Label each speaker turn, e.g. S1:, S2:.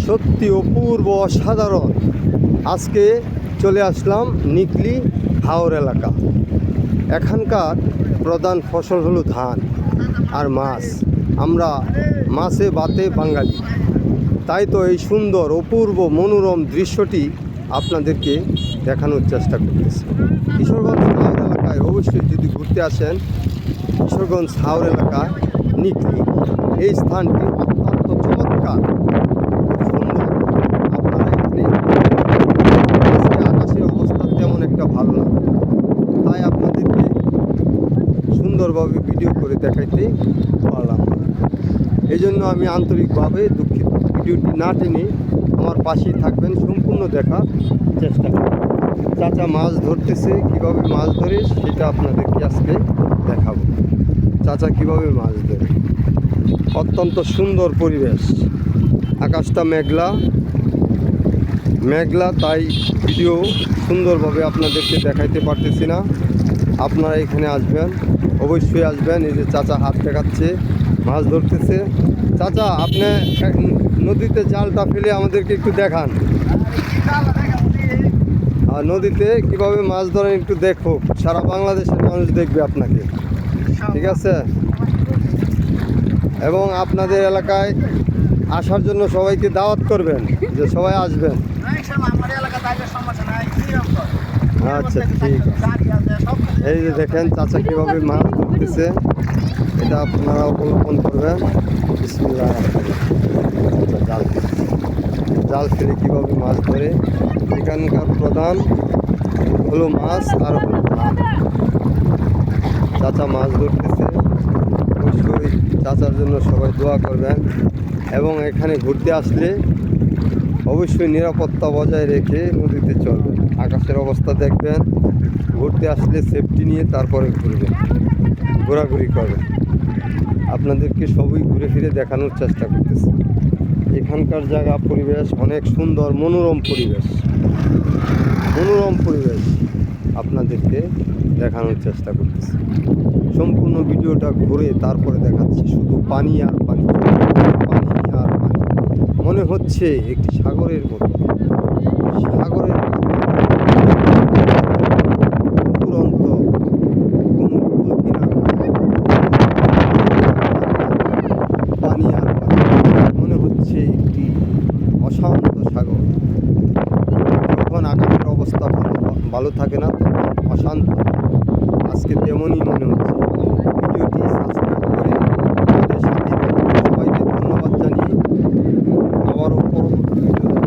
S1: সত্যি অপূর্ব অসাধারণ। আজকে চলে আসলাম নিকলি হাওর এলাকা। এখানকার প্রধান ফসল হলো ধান আর মাছ। আমরা মাছে ভাতে বাঙালি, তাই তো এই সুন্দর অপূর্ব মনোরম দৃশ্যটি আপনাদেরকে দেখানোর চেষ্টা করতেছি। কিশোরগঞ্জ হাওর এলাকায় অবশ্যই যদি ঘুরতে আসেন, কিশোরগঞ্জ হাওর এলাকায় নিকলি এই স্থানটি অত্যন্ত চমৎকার, সুন্দর। আপনারা এখানে আজকে আকাশের অবস্থা তেমন একটা ভালো না, তাই আপনাদেরকে সুন্দরভাবে ভিডিও করে দেখাইতে পারলাম না। এই জন্য আমি আন্তরিকভাবে দুঃখিত। ভিডিওটি না টেনে আমার পাশেই থাকবেন, সম্পূর্ণ দেখার চেষ্টা করবেন। চাচা মাছ ধরতেছে, কিভাবে মাছ ধরে সেটা আপনাদেরকে আজকে দেখাবো। চাচা কিভাবে মাছ ধরে। অত্যন্ত সুন্দর পরিবেশ, আকাশটা মেঘলা মেঘলা, তাই ভিডিও সুন্দরভাবে আপনাদেরকে দেখাইতে পারতেছি না। আপনারা এখানে আসবেন, অবশ্যই আসবেন। এই যে চাচা হাত দেখাচ্ছে, মাছ ধরতেছে। চাচা, আপনি নদীতে জালটা ফেলে আমাদেরকে একটু দেখান, আর নদীতে কিভাবে মাছ ধরেন একটু দেখো, সারা বাংলাদেশের মানুষ দেখবে আপনাকে, ঠিক আছে? এবং আপনাদের এলাকায় আসার জন্য সবাইকে দাওয়াত করবেন, যে সবাই আসবেন। আচ্ছা, ঠিক। এই যে দেখেন চাচা কীভাবে মাছ ধরতেছে, এটা আপনারা অবলম্বন করবেন। বিসমিল্লাহ। আচ্ছা, জাল ফেলে কীভাবে মাছ ধরে। এখানকার প্রধান হলো মাছ আর হলো ধান। চাচা মাছ ধরতেছে, অবশ্যই চাচার জন্য সবাই দোয়া করবেন। এবং এখানে ঘুরতে আসলে অবশ্যই নিরাপত্তা বজায় রেখে নদীতে চলবেন, আকাশের অবস্থা দেখবেন। ঘুরতে আসলে সেফটি নিয়ে তারপরে ঘুরবেন, ঘোরাঘুরি করবেন। আপনাদেরকে সবই ঘুরে ফিরে দেখানোর চেষ্টা করতেছি। এখানকার জায়গা, পরিবেশ অনেক সুন্দর, মনোরম পরিবেশ আপনাদেরকে দেখানোর চেষ্টা করতেছি। সম্পূর্ণ ভিডিওটা ঘুরে তারপরে দেখাচ্ছি। শুধু পানি আর পানি, পানি আর পানি, মনে হচ্ছে একটি সাগরের মতো, সাগরের অফুরন্ত, কোনো কুল কিনারা নাই। পানি আর পানি, মনে হচ্ছে একটি অশান্ত সাগর। যখন আকাশের অবস্থা ভালো থাকে না, তখন অশান্ত। আজকে তেমনই মনে হচ্ছে। ভিডিওটি সাবস্ক্রাইব করে আমাদের সাথে থাকুন। সবাইকে ধন্যবাদ জানিয়ে আবারও পরবর্তী ভিডিও